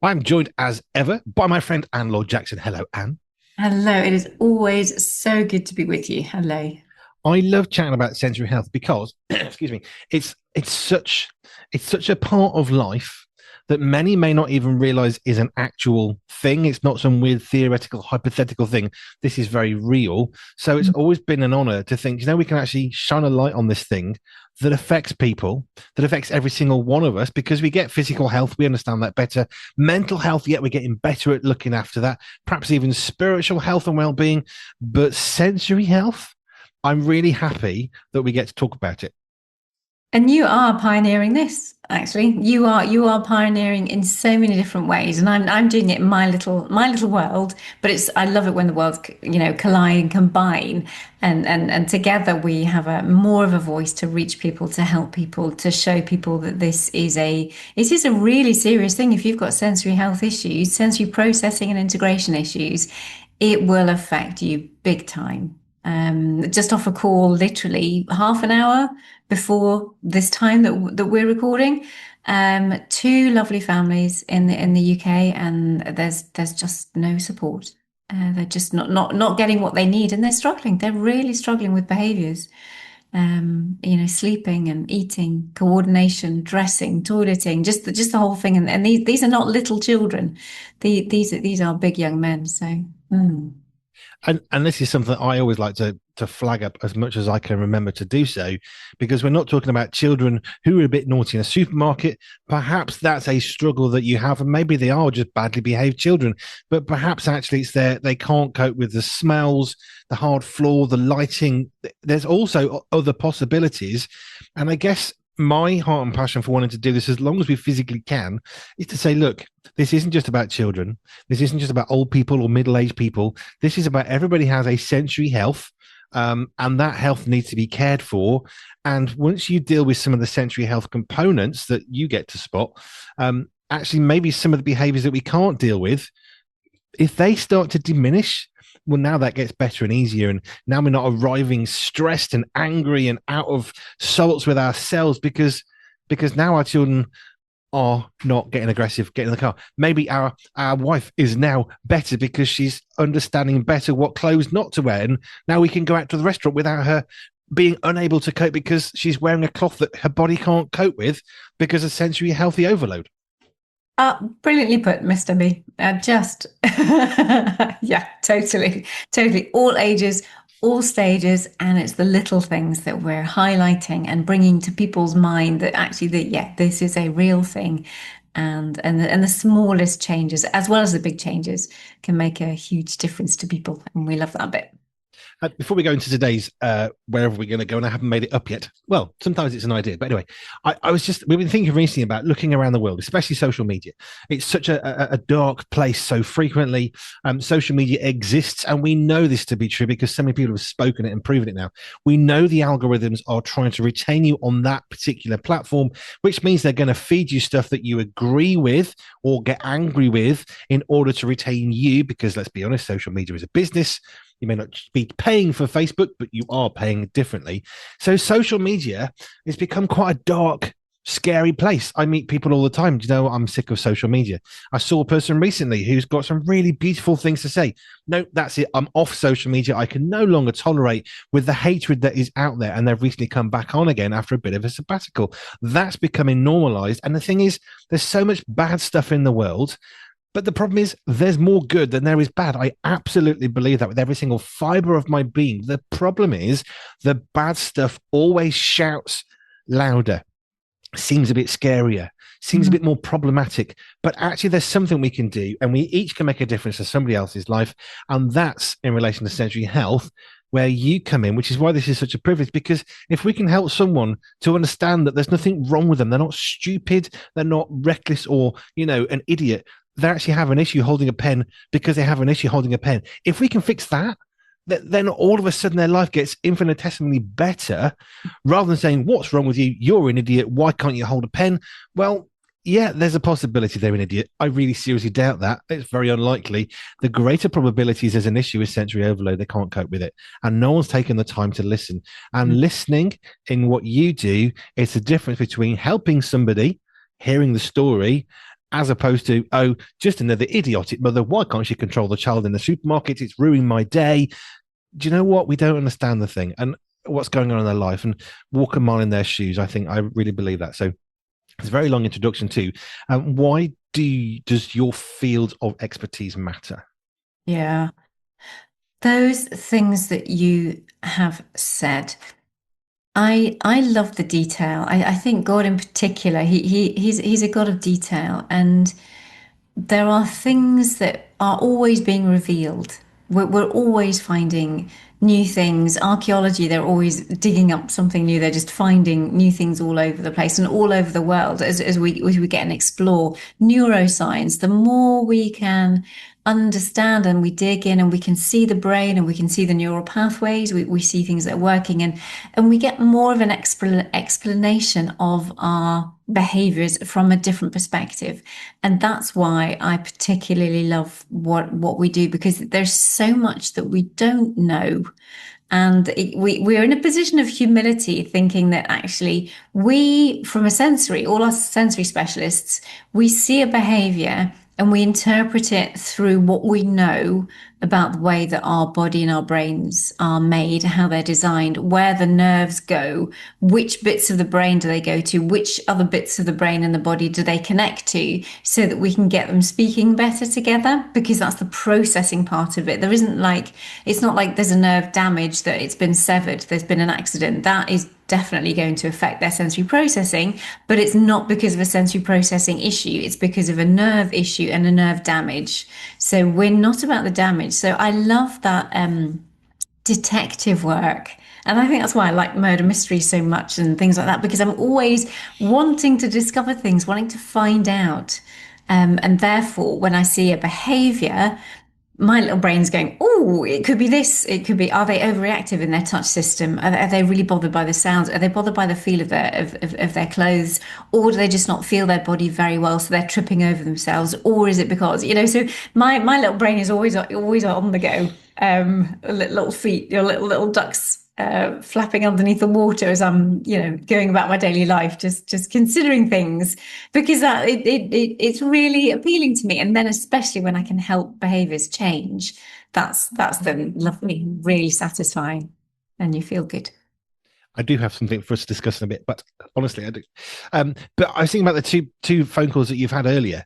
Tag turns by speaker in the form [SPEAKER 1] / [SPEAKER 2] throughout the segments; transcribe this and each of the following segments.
[SPEAKER 1] I'm joined as ever by my friend Anne-Laure Jackson. Hello, Anne.
[SPEAKER 2] Hello, it is always so good to be with you. Hello.
[SPEAKER 1] I love chatting about sensory health because, excuse me, it's such it's such a part of life that many may not even realize is an actual thing. It's not some weird theoretical, hypothetical thing. This is very real. So it's always been an honor to think, we can actually shine a light on this thing that affects people, that affects every single one of us, because we get physical health, we understand that better. Mental health, yet we're getting better at looking after that, perhaps even spiritual health and well-being. But sensory health, I'm really happy that we get to talk about it.
[SPEAKER 2] And you are pioneering this, actually. You are pioneering in so many different ways. And I'm doing it in my little world, but it's I love it when the worlds, collide and combine and together we have a more of a voice to reach people, to help people, to show people that it is a really serious thing. If you've got sensory health issues, sensory processing and integration issues, it will affect you big time. Just off a call, literally half an hour before this time that we're recording. Two lovely families in the UK, and there's just no support. They're just not getting what they need, and they're struggling. They're really struggling with behaviours. Sleeping and eating, coordination, dressing, toileting, just the whole thing. And these are not little children. These are big young men. So.
[SPEAKER 1] And this is something I always like to flag up as much as I can remember to do so, because we're not talking about children who are a bit naughty in a supermarket. Perhaps that's a struggle that you have, and maybe they are just badly behaved children, but perhaps actually it's they can't cope with the smells, the hard floor, the lighting. There's also other possibilities. And I guess my heart and passion for wanting to do this as long as we physically can is to say, look, this isn't just about children. This isn't just about old people or middle-aged people. This is about everybody has a sensory health, and that health needs to be cared for. And once you deal with some of the sensory health components that you get to spot, actually maybe some of the behaviors that we can't deal with, if they start to diminish, well, now that gets better and easier. And now we're not arriving stressed and angry and out of sorts with ourselves because now our children are not getting aggressive, getting in the car. Maybe our wife is now better because she's understanding better what clothes not to wear. And now we can go out to the restaurant without her being unable to cope because she's wearing a cloth that her body can't cope with because of sensory healthy overload.
[SPEAKER 2] Brilliantly put, Mr. B. Yeah, totally, totally. All ages, all stages, and it's the little things that we're highlighting and bringing to people's mind that actually, yeah, this is a real thing, and the smallest changes, as well as the big changes, can make a huge difference to people, and we love that bit.
[SPEAKER 1] Before we go into today's wherever we're going to go, and I haven't made it up yet. Well, sometimes it's an idea, but anyway, we've been thinking recently about looking around the world, especially social media. It's such a dark place. So frequently, social media exists, and we know this to be true because so many people have spoken it and proven it now. We know the algorithms are trying to retain you on that particular platform, which means they're going to feed you stuff that you agree with or get angry with in order to retain you. Because let's be honest, social media is a business. You may not be paying for Facebook, but you are paying differently. So social media has become quite a dark, scary place. I meet people all the time. Do you know, I'm sick of social media. I saw a person recently who's got some really beautiful things to say. No, that's it. I'm off social media. I can no longer tolerate with the hatred that is out there. And they've recently come back on again after a bit of a sabbatical. That's becoming normalized. And the thing is, there's so much bad stuff in the world. But the problem is, there's more good than there is bad. I absolutely believe that with every single fiber of my being. The problem is, the bad stuff always shouts louder, seems a bit scarier, seems a bit more problematic. But actually, there's something we can do, and we each can make a difference to somebody else's life. And that's in relation to sensory health, where you come in, which is why this is such a privilege, because if we can help someone to understand that there's nothing wrong with them, they're not stupid, they're not reckless or, an idiot, they actually have an issue holding a pen because they have an issue holding a pen. If we can fix that, then all of a sudden their life gets infinitesimally better, rather than saying, what's wrong with you? You're an idiot. Why can't you hold a pen? Well, yeah, there's a possibility they're an idiot. I really seriously doubt that. It's very unlikely. The greater probability is there's an issue with sensory overload. They can't cope with it. And no one's taken the time to listen. And listening in what you do, it's the difference between helping somebody, hearing the story, as opposed to, oh, just another idiotic mother. Why can't she control the child in the supermarket? It's ruining my day. Do you know what? We don't understand the thing and what's going on in their life and walk a mile in their shoes. I really believe that. So it's a very long introduction too. Why does your field of expertise matter?
[SPEAKER 2] Yeah. Those things that you have said, I love the detail. I think God in particular, he's a God of detail, and there are things that are always being revealed. We're always finding new things. Archaeology, they're always digging up something new. They're just finding new things all over the place and all over the world as we get and explore. Neuroscience, the more we can understand and we dig in and we can see the brain and we can see the neural pathways, we see things that are working, and we get more of an explanation of our behaviors from a different perspective. And that's why I particularly love what we do, because there's so much that we don't know. And we're in a position of humility, thinking that actually from all our sensory specialists, we see a behavior and we interpret it through what we know about the way that our body and our brains are made, how they're designed, where the nerves go, which bits of the brain do they go to, which other bits of the brain and the body do they connect to, so that we can get them speaking better together, because that's the processing part of it. It's not like there's a nerve damage that it's been severed, there's been an accident. That is definitely going to affect their sensory processing, but it's not because of a sensory processing issue. It's because of a nerve issue and a nerve damage. So we're not about the damage. So I love that detective work. And I think that's why I like murder mysteries so much and things like that, because I'm always wanting to discover things, wanting to find out. And therefore, when I see a behavior, my little brain's going, oh, it could be this. It could be, are they overreactive in their touch system? Are they really bothered by the sounds? Are they bothered by the feel of their clothes? Or do they just not feel their body very well, so they're tripping over themselves? Or is it because, so my little brain is always on the go. Little feet, little ducks flapping underneath the water as I'm, going about my daily life, just considering things, because it's really appealing to me. And then especially when I can help behaviours change, that's then lovely, really satisfying, and you feel good.
[SPEAKER 1] I do have something for us to discuss in a bit, but honestly, I do. But I was thinking about the two phone calls that you've had earlier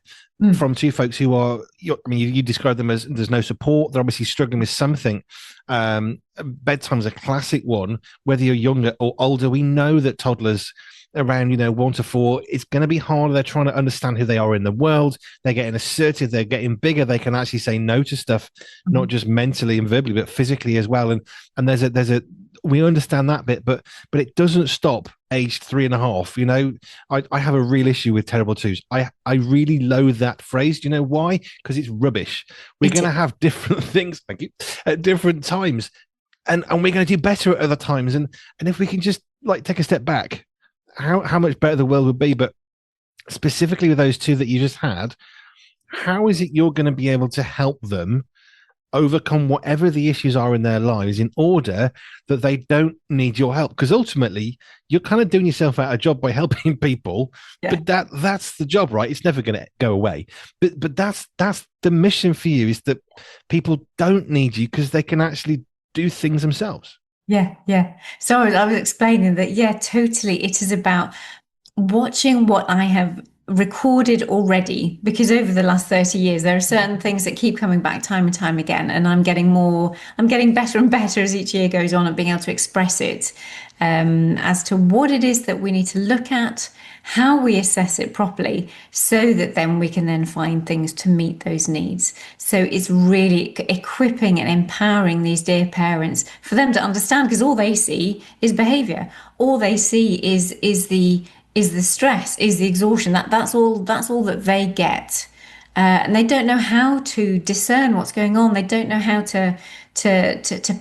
[SPEAKER 1] from two folks who are, you describe them as there's no support. They're obviously struggling with something. Bedtime's a classic one. Whether you're younger or older, we know that toddlers around 1 to 4, it's going to be harder. They're trying to understand who they are in the world. They're getting assertive. They're getting bigger. They can actually say no to stuff, not just mentally and verbally, but physically as well. And there's a we understand that bit, but it doesn't stop aged 3.5. I have a real issue with terrible twos. I really loathe that phrase. Do you know why? Because it's rubbish. We're going to have different things, thank you, at different times, and we're going to do better at other times. And if we can just take a step back, how much better the world would be. But specifically with those two that you just had, how is it you're going to be able to help them overcome whatever the issues are in their lives in order that they don't need your help? Because ultimately you're kind of doing yourself out a job by helping people. Yeah. But that's the job, right? It's never going to go away, but that's the mission for you, is that people don't need you because they can actually do things themselves.
[SPEAKER 2] Yeah. So I was explaining that, yeah, totally. It is about watching what I have recorded already, because over the last 30 years there are certain things that keep coming back time and time again, and I'm getting better and better as each year goes on at being able to express it, as to what it is that we need to look at, how we assess it properly, so that then we can then find things to meet those needs. So it's really equipping and empowering these dear parents for them to understand, because all they see is behavior, all they see is the stress, is the exhaustion. That's all that they get, and they don't know how to discern what's going on. They don't know how to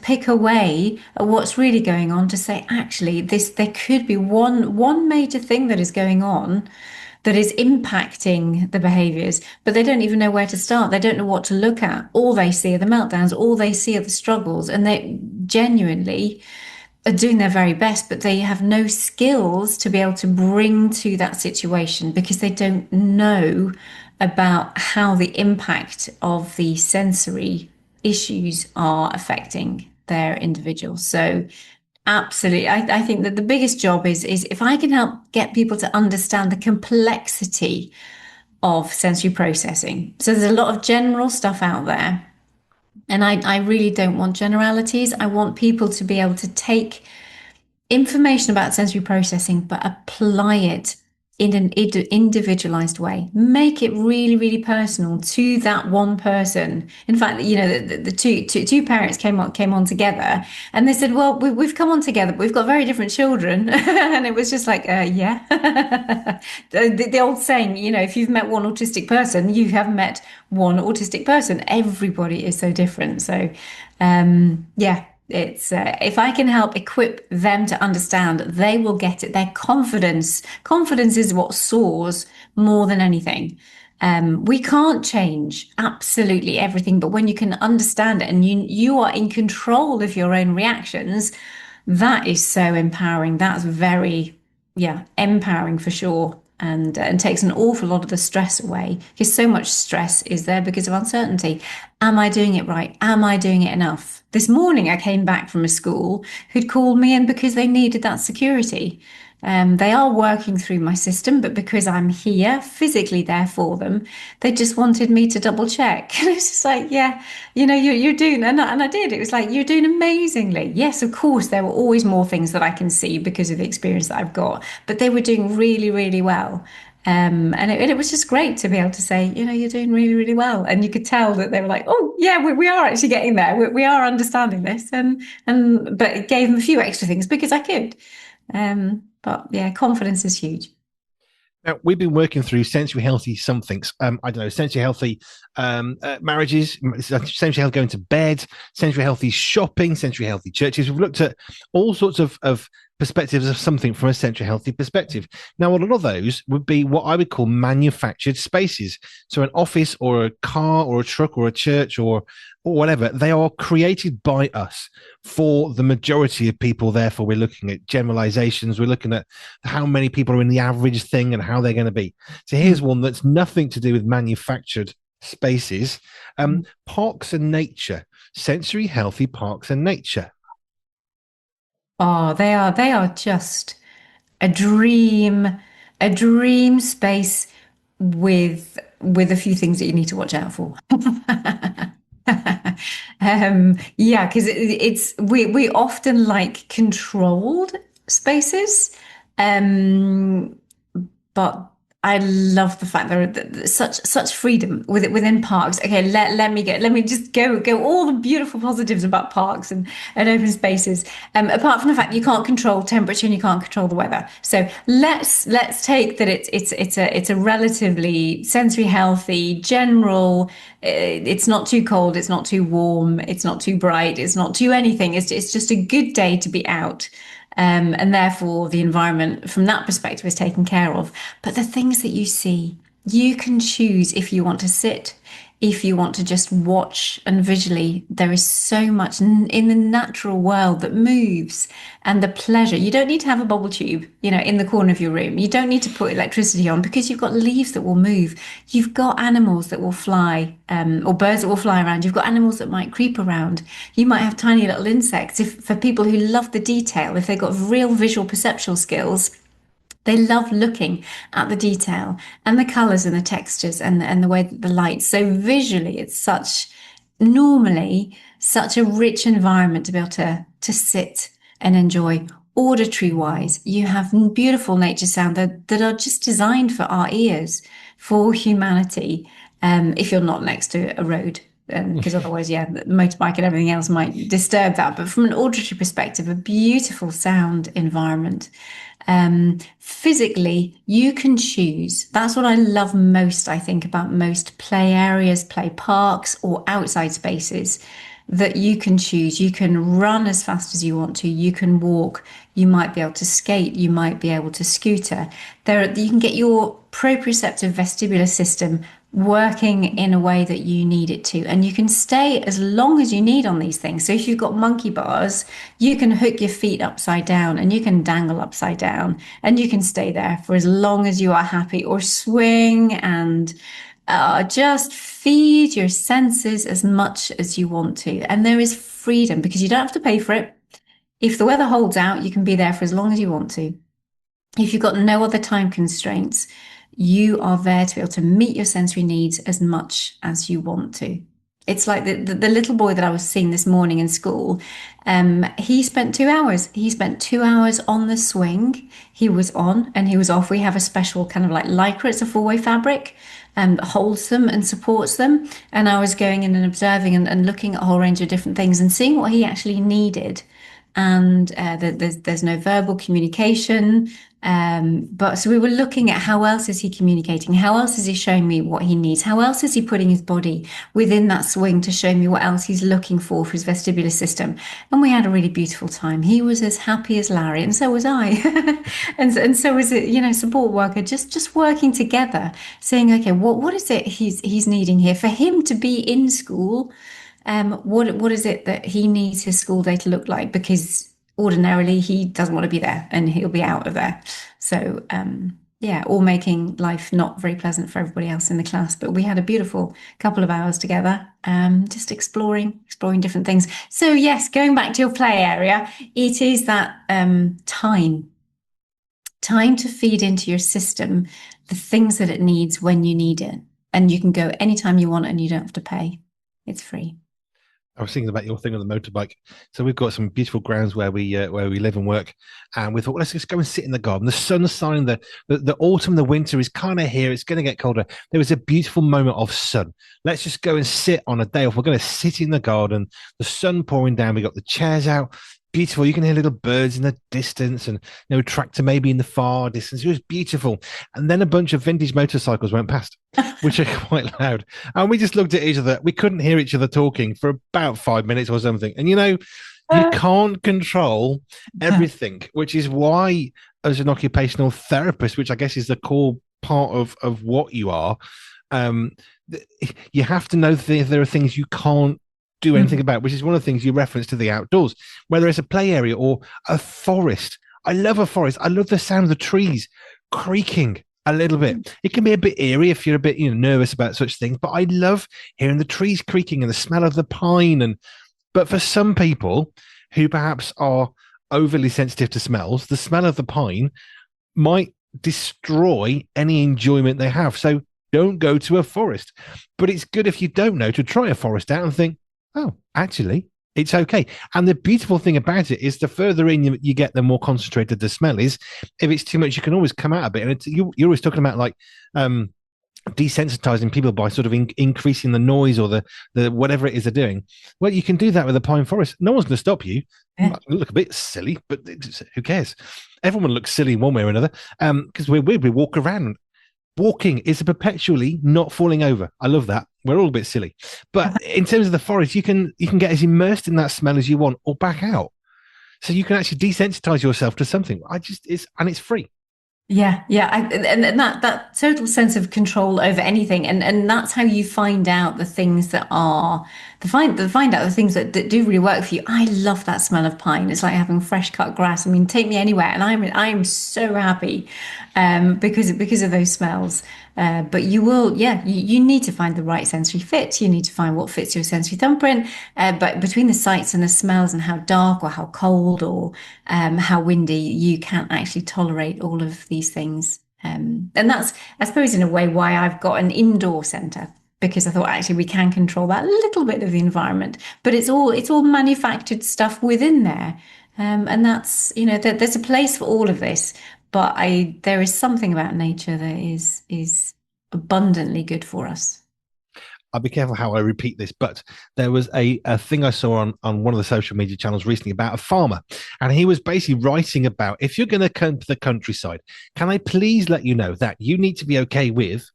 [SPEAKER 2] pick away at what's really going on, to say, actually, there could be one major thing that is going on that is impacting the behaviors, but they don't even know where to start. They don't know what to look at. All they see are the meltdowns. All they see are the struggles, and they genuinely are doing their very best, but they have no skills to be able to bring to that situation, because they don't know about how the impact of the sensory issues are affecting their individual. So absolutely. I think that the biggest job is if I can help get people to understand the complexity of sensory processing. So there's a lot of general stuff out there. And I really don't want generalities. I want people to be able to take information about sensory processing, but apply it in an individualized way. Make it really, really personal to that one person. In fact, the two parents came on together, and they said, "Well, we've come on together, but we've got very different children." And it was just like, yeah. The old saying, if you've met one autistic person, you have met one autistic person. Everybody is so different. So, yeah. It's if I can help equip them to understand, they will get it. Their confidence is what soars more than anything. We can't change absolutely everything, but when you can understand it and you are in control of your own reactions, that is so empowering. That's very, yeah, empowering for sure. And takes an awful lot of the stress away, because so much stress is there because of uncertainty. Am I doing it right? Am I doing it enough? This morning I came back from a school who'd called me in because they needed that security. They are working through my system, but because I'm here physically there for them, they just wanted me to double check. And it's just like, yeah, you're doing, and I did. It was like, you're doing amazingly. Yes, of course, there were always more things that I can see because of the experience that I've got, but they were doing really, really well. And it was just great to be able to say, you're doing really, really well. And you could tell that they were like, oh, yeah, we are actually getting there. We are understanding this. But it gave them a few extra things because I could. But yeah, confidence is huge.
[SPEAKER 1] Now, we've been working through sensory healthy somethings. I don't know, sensory healthy marriages, sensory healthy going to bed, sensory healthy shopping, sensory healthy churches. We've looked at all sorts of perspectives of something from a sensory healthy perspective. Now, a lot of those would be what I would call manufactured spaces. So an office or a car or a truck or a church or whatever, they are created by us for the majority of people. Therefore, we're looking at generalizations. We're looking at how many people are in the average thing and how they're going to be. So here's one that's nothing to do with manufactured spaces. Parks and nature, sensory healthy parks and nature.
[SPEAKER 2] Oh, they are just a dream space with a few things that you need to watch out for. Yeah, because we often like controlled spaces, but I love the fact there are such freedom within parks. Okay, let me just go all the beautiful positives about parks and open spaces. Apart from the fact you can't control temperature and you can't control the weather. So let's take that it's a relatively sensory healthy general. It's not too cold, it's not too warm, it's not too bright, it's not too anything. It's just a good day to be out. And therefore, the environment from that perspective is taken care of. But the things that you see, you can choose if you want to sit, if you want to just watch and visually. There is so much in the natural world that moves, and the pleasure. You don't need to have a bubble tube, in the corner of your room. You don't need to put electricity on because you've got leaves that will move. You've got animals that will fly, or birds that will fly around. You've got animals that might creep around. You might have tiny little insects. For people who love the detail, if they've got real visual perceptual skills, they love looking at the detail and the colors and the textures and the way that the light. So visually, it's normally such a rich environment to be able to sit and enjoy. Auditory wise, you have beautiful nature sound that are just designed for our ears, for humanity. If you're not next to a road, because otherwise, yeah, the motorbike and everything else might disturb that. But from an auditory perspective, a beautiful sound environment. Physically, you can choose. That's what I love most, I think, about most play areas, play parks, or outside spaces, that you can choose. You can run as fast as you want to. You can walk. You might be able to skate. You might be able to scooter. You can get your proprioceptive vestibular system working in a way that you need it to, and you can stay as long as you need on these things. So if you've got monkey bars, you can hook your feet upside down and you can dangle upside down and you can stay there for as long as you are happy, or swing and Just feed your senses as much as you want to. And there is freedom because you don't have to pay for it. If the weather holds out, you can be there for as long as you want to. If you've got no other time constraints, you are there to be able to meet your sensory needs as much as you want to. It's like the little boy that I was seeing this morning in school. He spent 2 hours. He spent 2 hours on the swing. He was on and he was off. We have a special kind of like lycra. It's a four-way fabric that holds them and supports them. And I was going in and observing and looking at a whole range of different things and seeing what he actually needed. And there's no verbal communication. But so we were looking at how else is he communicating? How else is he showing me what he needs? How else is he putting his body within that swing to show me what else he's looking for his vestibular system? And we had a really beautiful time. He was as happy as Larry, and so was I. and so was it, support worker, just working together, saying, okay, what is it he's needing here for him to be in school? What is it that he needs his school day to look like? Because ordinarily he doesn't want to be there and he'll be out of there. So yeah, all making life not very pleasant for everybody else in the class. But we had a beautiful couple of hours together, just exploring different things. So yes, going back to your play area, it is that time to feed into your system the things that it needs when you need it. And you can go anytime you want and you don't have to pay. It's free.
[SPEAKER 1] I was thinking about your thing on the motorbike. So we've got some beautiful grounds where we live and work, and we thought, well, let's just go and sit in the garden. The sun's shining. The autumn, the winter is kind of here. It's going to get colder. There was a beautiful moment of sun. Let's just go and sit on a day off. We're going to sit in the garden. The sun pouring down. We got the chairs out. Beautiful. You can hear little birds in the distance, and tractor maybe in the far distance. It was beautiful. And then a bunch of vintage motorcycles went past, which are quite loud. And we just looked at each other. We couldn't hear each other talking for about 5 minutes or something. And you can't control everything, which is why, as an occupational therapist, which I guess is the core part of what you are, you have to know that there are things you can't do anything about, which is one of the things you reference to the outdoors, whether it's a play area or a forest. I love a forest. I love the sound of the trees creaking a little bit. It can be a bit eerie if you're a bit nervous about such things, but I love hearing the trees creaking and the smell of the pine. But for some people who perhaps are overly sensitive to smells, the smell of the pine might destroy any enjoyment they have. So don't go to a forest. But it's good, if you don't know, to try a forest out and think, oh, actually, it's okay. And the beautiful thing about it is the further in you get, the more concentrated the smell is. If it's too much, you can always come out of it. And you're always talking about like desensitizing people by sort of increasing the noise or the whatever it is they're doing. Well, you can do that with a pine forest. No one's going to stop you. Yeah. You look a bit silly, but who cares? Everyone looks silly in one way or another, because we walk around. Walking is perpetually not falling over. I love that. We're all a bit silly. But in terms of the forest, you can get as immersed in that smell as you want or back out. So you can actually desensitize yourself to something. It's free.
[SPEAKER 2] Yeah. And that total sense of control over anything. And that's how you find out the things that are find out the things that do really work for you. I love that smell of pine. It's like having fresh cut grass. I mean, take me anywhere and I'm so happy because of those smells. But you will, you need to find the right sensory fit. You need to find what fits your sensory thumbprint. But between the sights and the smells and how dark or how cold or how windy, you can't actually tolerate all of these things. And that's, I suppose, in a way, why I've got an indoor centre, because I thought actually we can control that little bit of the environment, but it's all manufactured stuff within there. And that's, there's a place for all of this. But there is something about nature that is abundantly good for us.
[SPEAKER 1] I'll be careful how I repeat this, but there was a thing I saw on one of the social media channels recently about a farmer, and he was basically writing about, if you're going to come to the countryside, can I please let you know that you need to be okay with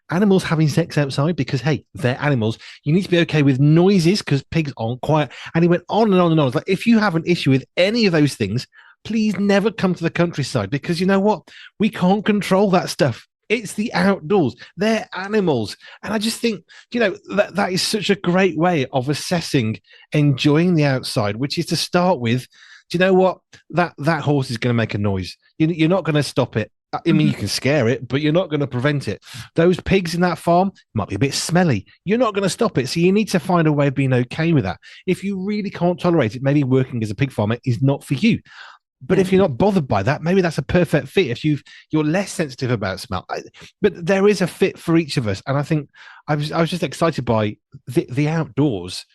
[SPEAKER 1] animals having sex outside, because, hey, they're animals. You need to be okay with noises because pigs aren't quiet. And he went on and on and on. It's like, if you have an issue with any of those things, please never come to the countryside, because you know what? We can't control that stuff. It's the outdoors. They're animals. And I just think, that is such a great way of assessing enjoying the outside, which is to start with, do you know what? That horse is going to make a noise. You're not going to stop it. I mean, you can scare it, but you're not going to prevent it. Those pigs in that farm might be a bit smelly. You're not going to stop it. So you need to find a way of being okay with that. If you really can't tolerate it, maybe working as a pig farmer is not for you. But
[SPEAKER 2] Yeah.
[SPEAKER 1] if you're not bothered by that, maybe that's a perfect fit. If you're less sensitive about smell, but there is a fit for each of us. And I think I was just excited by the outdoors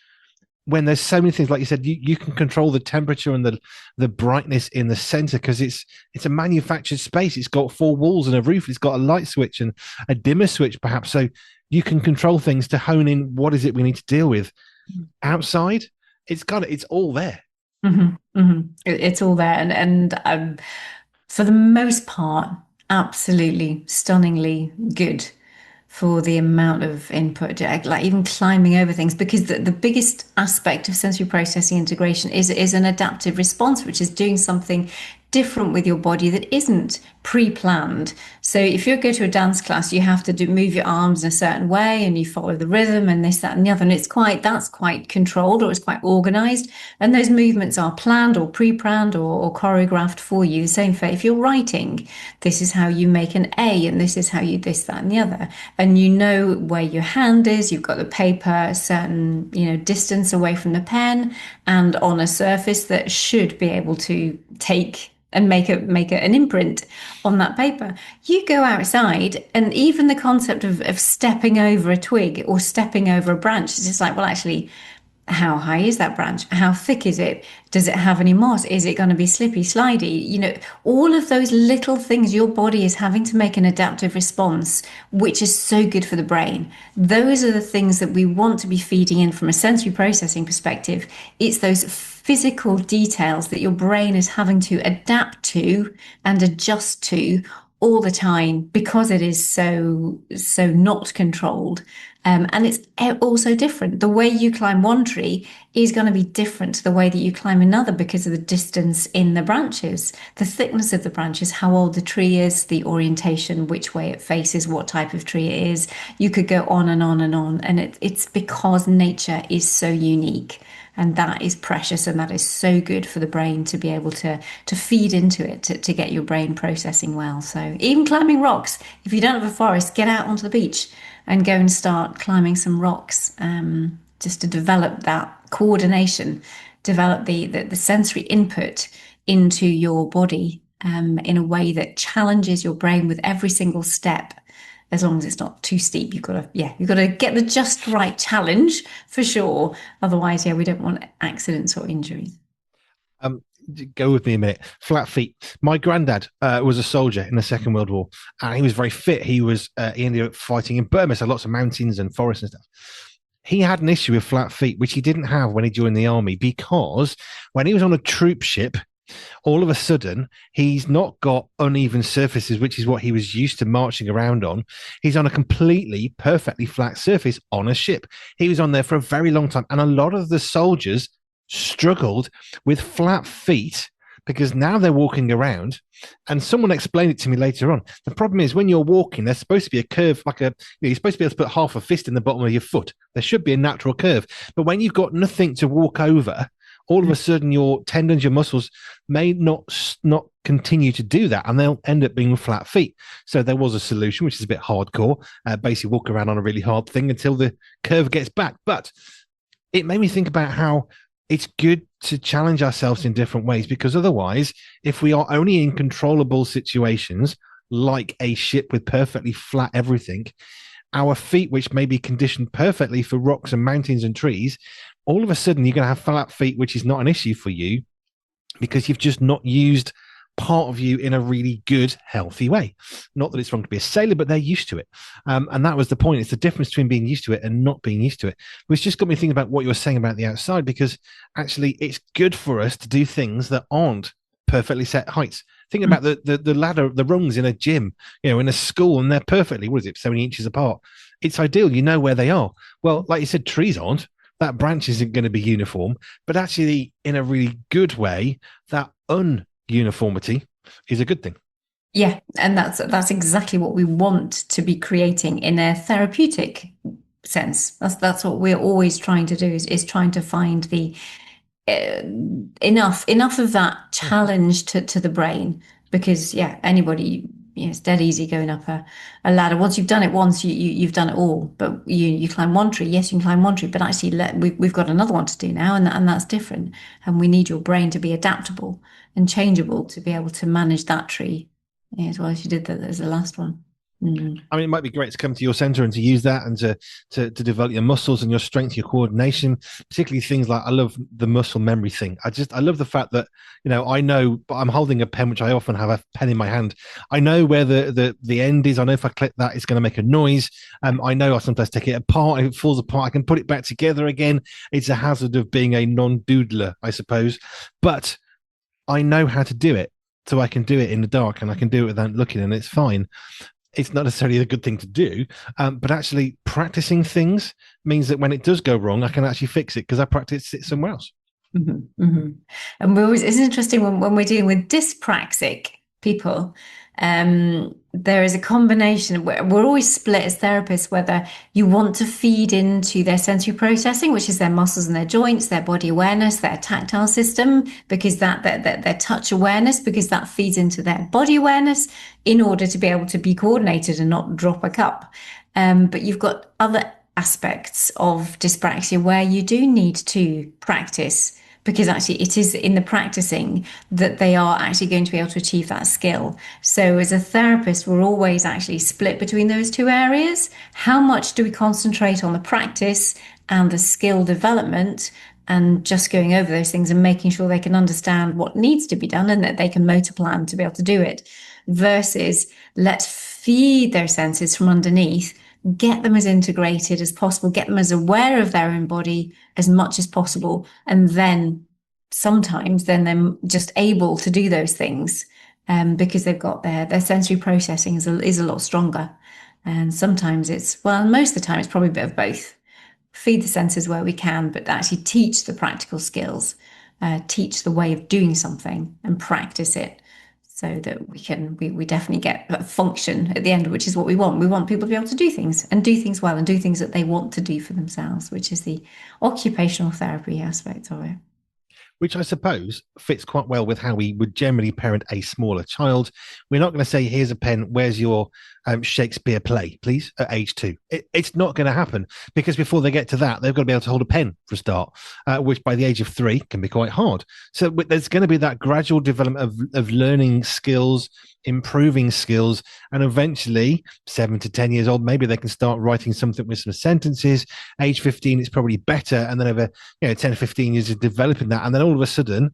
[SPEAKER 1] when there's so many things. Like you said, you can control the temperature and the brightness in the center because it's a manufactured space. It's got four walls and a roof. It's got a light switch and a dimmer switch, perhaps. So you can control things to hone in what is it we need to deal with. Outside, it's all there.
[SPEAKER 2] It's all there, and for the most part, absolutely stunningly good for the amount of input, like even climbing over things, because the biggest aspect of sensory processing integration is an adaptive response, which is doing something different with your body that isn't pre-planned. So if you go to a dance class, you have to move your arms in a certain way and you follow the rhythm and this, that, and the other. And that's quite controlled, or it's quite organized. And those movements are planned or pre-planned or choreographed for you. The same for if you're writing, this is how you make an A and this is how you this, that, and the other. And you know where your hand is, you've got the paper a certain, distance away from the pen and on a surface that should be able to take and make an imprint on that paper. You go outside, and even the concept of stepping over a twig or stepping over a branch is just like, well, actually, how high is that branch? How thick is it? Does it have any moss? Is it going to be slippy, slidey? All of those little things, your body is having to make an adaptive response, which is so good for the brain. Those are the things that we want to be feeding in from a sensory processing perspective. It's those physical details that your brain is having to adapt to and adjust to all the time because it is so not controlled. And it's also different. The way you climb one tree is going to be different to the way that you climb another because of the distance in the branches, the thickness of the branches, how old the tree is, the orientation, which way it faces, what type of tree it is. You could go on and on and on. And it's because nature is so unique. And that is precious, and that is so good for the brain to be able to feed into it, to get your brain processing well. So even climbing rocks, if you don't have a forest, get out onto the beach and go and start climbing some rocks, just to develop that coordination, develop the sensory input into your body in a way that challenges your brain with every single step. As long as it's not too steep, you've got to get the just right challenge for sure. Otherwise, we don't want accidents or injuries.
[SPEAKER 1] Go with me a minute. Flat feet. My granddad was a soldier in the Second World War, and he was very fit. He ended up fighting in Burma, so lots of mountains and forests and stuff. He had an issue with flat feet, which he didn't have when he joined the army, because when he was on a troop ship, all of a sudden, he's not got uneven surfaces, which is what he was used to marching around on. He's on a completely, perfectly flat surface on a ship. He was on there for a very long time. And a lot of the soldiers struggled with flat feet because now they're walking around. And someone explained it to me later on. The problem is when you're walking, there's supposed to be a curve, you're supposed to be able to put half a fist in the bottom of your foot. There should be a natural curve. But when you've got nothing to walk over, all of a sudden your tendons, your muscles may not continue to do that, and they'll end up being with flat feet. So there was a solution, which is a bit hardcore. Basically walk around on a really hard thing until the curve gets back. But it made me think about how it's good to challenge ourselves in different ways, because otherwise, if we are only in controllable situations, like a ship with perfectly flat everything, our feet, which may be conditioned perfectly for rocks and mountains and trees, all of a sudden you're going to have flat feet, which is not an issue for you because you've just not used part of you in a really good, healthy way. Not that it's wrong to be a sailor, but they're used to it. And that was the point. It's the difference between being used to it and not being used to it, which just got me thinking about what you were saying about the outside, because actually it's good for us to do things that aren't perfectly set heights. Think about the ladder, the rungs in a gym, in a school, and they're perfectly, so many inches apart. It's ideal. You know where they are. Well, like you said, trees aren't. That branch isn't going to be uniform, but actually in a really good way, that ununiformity is a good thing.
[SPEAKER 2] Yeah, and that's exactly what we want to be creating in a therapeutic sense. That's what we're always trying to do is trying to find the enough of that challenge to the brain, because anybody it's dead easy going up a ladder. Once you've done it once, you've done it all. But you climb one tree, yes, you can climb one tree, but actually we've got another one to do now, and that's different. And we need your brain to be adaptable and changeable to be able to manage that tree, as well as you did that as the last one. Mm.
[SPEAKER 1] I mean, it might be great to come to your center and to use that and to develop your muscles and your strength, your coordination, particularly things like I love the muscle memory thing. I love the fact that, I know, but I'm holding a pen, which I often have a pen in my hand. I know where the end is. I know if I click that, it's going to make a noise. I know I sometimes take it apart. If it falls apart, I can put it back together again. It's a hazard of being a non-doodler, I suppose. But I know how to do it. So I can do it in the dark and I can do it without looking, and it's fine. It's not necessarily a good thing to do, but actually practicing things means that when it does go wrong, I can actually fix it because I practiced it somewhere else.
[SPEAKER 2] Mm-hmm, mm-hmm. And it's interesting when we're dealing with dyspraxic people, there is a combination. We're always split as therapists whether you want to feed into their sensory processing, which is their muscles and their joints, their body awareness, their tactile system, because that their touch awareness, because that feeds into their body awareness in order to be able to be coordinated and not drop a cup. But you've got other aspects of dyspraxia where you do need to practice, because actually it is in the practicing that they are actually going to be able to achieve that skill. So as a therapist, we're always actually split between those two areas. How much do we concentrate on the practice and the skill development and just going over those things and making sure they can understand what needs to be done and that they can motor plan to be able to do it, versus let's feed their senses from underneath, get them as integrated as possible, get them as aware of their own body as much as possible. And then sometimes they're just able to do those things because they've got their sensory processing is a lot stronger. And sometimes most of the time, it's probably a bit of both. Feed the senses where we can, but actually teach the practical skills, teach the way of doing something and practice it, so that we definitely get a function at the end, which is what we want. We want people to be able to do things well and do things that they want to do for themselves, which is the occupational therapy aspect of it.
[SPEAKER 1] Which I suppose fits quite well with how we would generally parent a smaller child. We're not going to say, here's a pen, where's your Shakespeare play, please, at age 2. It's not going to happen, because before they get to that, they've got to be able to hold a pen for a start, which by the age of 3 can be quite hard. So there's going to be that gradual development of learning skills, improving skills, and eventually 7 to 10 years old, maybe they can start writing something with some sentences. Age 15, it's probably better. And then over 10 to 15 years of developing that. And then all of a sudden,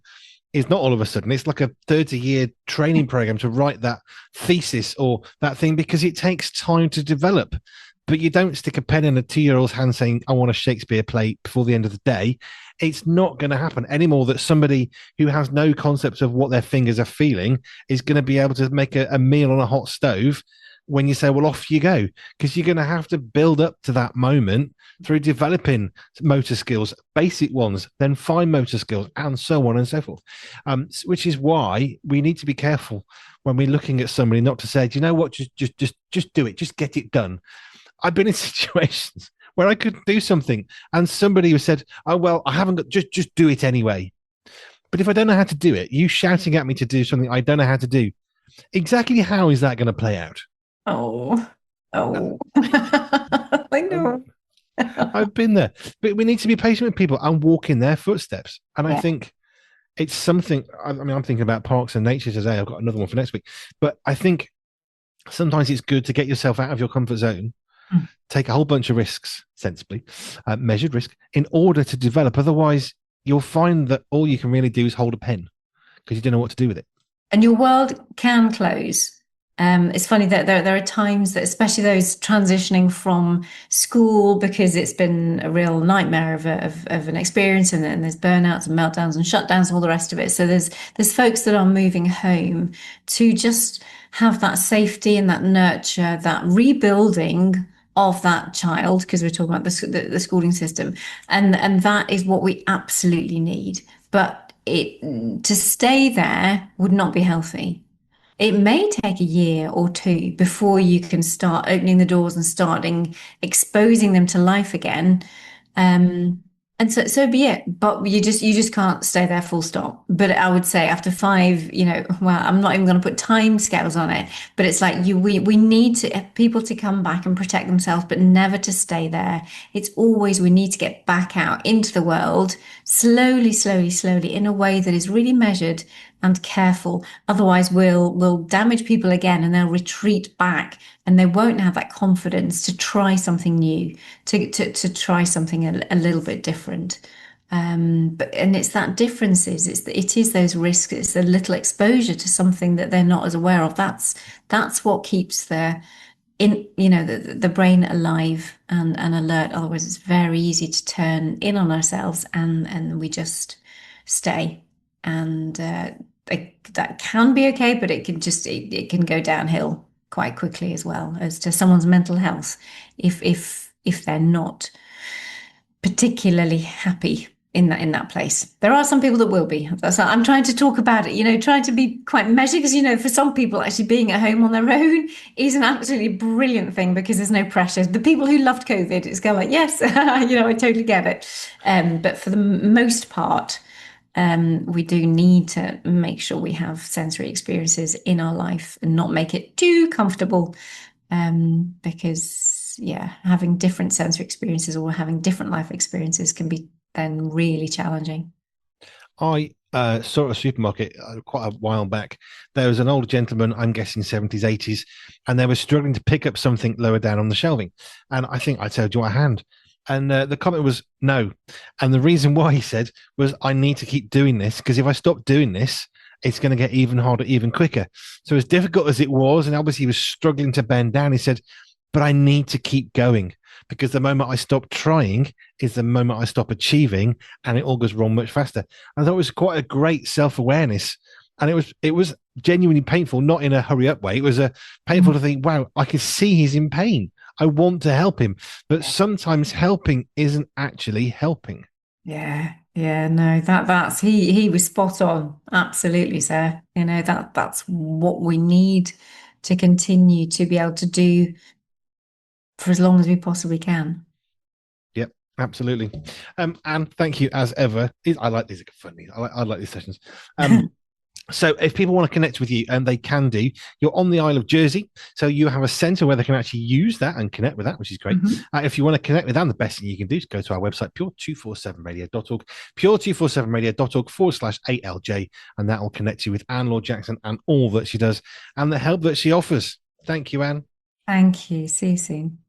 [SPEAKER 1] it's not all of a sudden, it's like a 30-year training program to write that thesis or that thing, because it takes time to develop. But you don't stick a pen in a 2-year-old's hand saying, I want a Shakespeare play before the end of the day. It's not going to happen anymore that somebody who has no concept of what their fingers are feeling is going to be able to make a meal on a hot stove when you say, well, off you go, because you're going to have to build up to that moment through developing motor skills, basic ones, then fine motor skills, and so on and so forth. Which is why we need to be careful when we're looking at somebody, not to say, do you know what, just do it, just get it done. I've been in situations where I couldn't do something, and somebody said, oh, well, I haven't got, just do it anyway. But if I don't know how to do it, you shouting at me to do something I don't know how to do, exactly how is that going to play out?
[SPEAKER 2] Oh, I know.
[SPEAKER 1] I've been there, but we need to be patient with people and walk in their footsteps. And I think it's something, I mean, I'm thinking about parks and nature today. I've got another one for next week, but I think sometimes it's good to get yourself out of your comfort zone, take a whole bunch of risks, sensibly, measured risk, in order to develop. Otherwise, you'll find that all you can really do is hold a pen because you don't know what to do with it.
[SPEAKER 2] And your world can close. It's funny that there are times that, especially those transitioning from school, because it's been a real nightmare of an experience, and there's burnouts and meltdowns and shutdowns and all the rest of it. So there's folks that are moving home to just have that safety and that nurture, that rebuilding of that child, because we're talking about the schooling system, and that is what we absolutely need. But to stay there would not be healthy. It may take a year or 2 before you can start opening the doors and starting exposing them to life again. And And so be it. But you just can't stay there full stop. But I would say after 5, well, I'm not even going to put time scales on it, but it's like we need people to come back and protect themselves, but never to stay there. It's always we need to get back out into the world slowly, slowly, slowly in a way that is really measured and careful. Otherwise we'll damage people again and they'll retreat back and they won't have that confidence to try something new, to try something a little bit different. But it's that differences. It is those risks. It's the little exposure to something that they're not as aware of. That's what keeps the brain alive and alert. Otherwise, it's very easy to turn in on ourselves and we just stay. And that can be okay, but it can go downhill quite quickly as well as to someone's mental health if they're not particularly happy in that place. There are some people that will be. I'm trying to talk about it, trying to be quite measured because, for some people actually being at home on their own is an absolutely brilliant thing because there's no pressure. The people who loved COVID, it's kind of like, yes, I totally get it. But for the most part, we do need to make sure we have sensory experiences in our life and not make it too comfortable. Because having different sensory experiences or having different life experiences can be then really challenging.
[SPEAKER 1] I saw at a supermarket quite a while back. There was an old gentleman, I'm guessing 70s, 80s, and they were struggling to pick up something lower down on the shelving. And I think I said, do you want a hand? And the comment was no. And the reason why he said was, I need to keep doing this because if I stop doing this, it's going to get even harder, even quicker. So as difficult as it was, and obviously he was struggling to bend down, he said, but I need to keep going because the moment I stop trying is the moment I stop achieving and it all goes wrong much faster. I thought it was quite a great self-awareness. And it was genuinely painful, not in a hurry up way. It was painful to think, wow, I can see he's in pain. I want to help him. But sometimes helping isn't actually helping.
[SPEAKER 2] Yeah. Yeah, no, that's he was spot on. Absolutely, sir. That's what we need to continue to be able to do for as long as we possibly can.
[SPEAKER 1] Yep, absolutely. And thank you as ever. I like these, are funny. I like these sessions. So if people want to connect with you, and they can do, you're on the Isle of Jersey. So you have a centre where they can actually use that and connect with that, which is great. If you want to connect with them, the best thing you can do is go to our website, pure247radio.org, pure247radio.org/ALJ, and that will connect you with Anne-Laure Jackson and all that she does and the help that she offers. Thank you, Anne.
[SPEAKER 2] Thank you. See you soon.